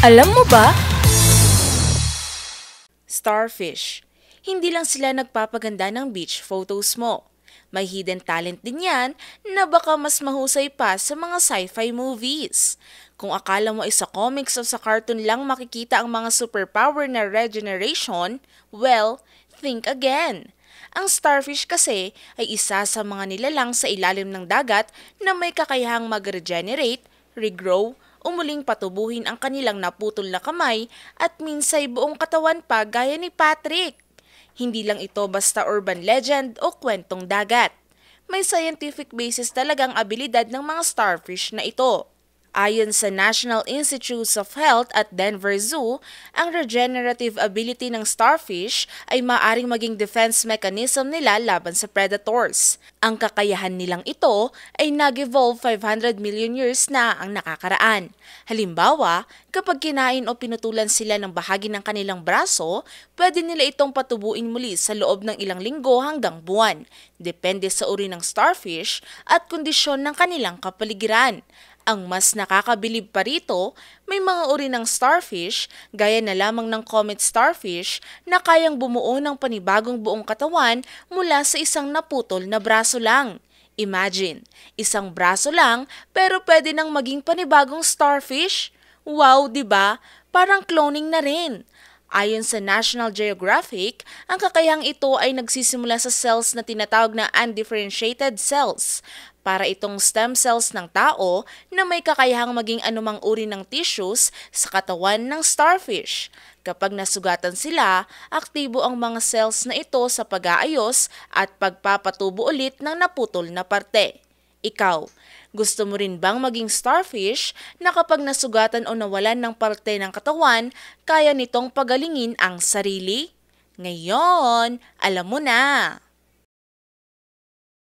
Alam mo ba? Starfish. Hindi lang sila nagpapaganda ng beach photos mo. May hidden talent din yan na baka mas mahusay pa sa mga sci-fi movies. Kung akala mo ay sa comics o sa cartoon lang makikita ang mga superpower na regeneration, well, think again. Ang starfish kasi ay isa sa mga nilalang sa ilalim ng dagat na may kakayahang mag-regenerate, regrow, umuling patubuhin ang kanilang naputol na kamay at minsay buong katawan pa gaya ni Patrick. Hindi lang ito basta urban legend o kwentong dagat. May scientific basis talagang abilidad ng mga starfish na ito. Ayon sa National Institutes of Health at Denver Zoo, ang regenerative ability ng starfish ay maaaring maging defense mechanism nila laban sa predators. Ang kakayahan nilang ito ay nag-evolve 500 million years na ang nakakaraan. Halimbawa, kapag kinain o pinutulan sila ng bahagi ng kanilang braso, pwede nila itong patubuin muli sa loob ng ilang linggo hanggang buwan. Depende sa uri ng starfish at kondisyon ng kanilang kapaligiran. Ang mas nakakabilib pa rito, may mga uri ng starfish, gaya na lamang ng comet starfish, na kayang bumuo ng panibagong buong katawan mula sa isang naputol na braso lang. Imagine, isang braso lang pero pwede nang maging panibagong starfish? Wow, 'di ba? Parang cloning na rin. Ayon sa National Geographic, ang kakayahang ito ay nagsisimula sa cells na tinatawag na undifferentiated cells. Para itong stem cells ng tao na may kakayahang maging anumang uri ng tissues sa katawan ng starfish. Kapag nasugatan sila, aktibo ang mga cells na ito sa pag-aayos at pagpapatubo ulit ng naputol na parte. Ikaw, gusto mo rin bang maging starfish na kapag nasugatan o nawalan ng parte ng katawan, kaya nitong pagalingin ang sarili? Ngayon, alam mo na!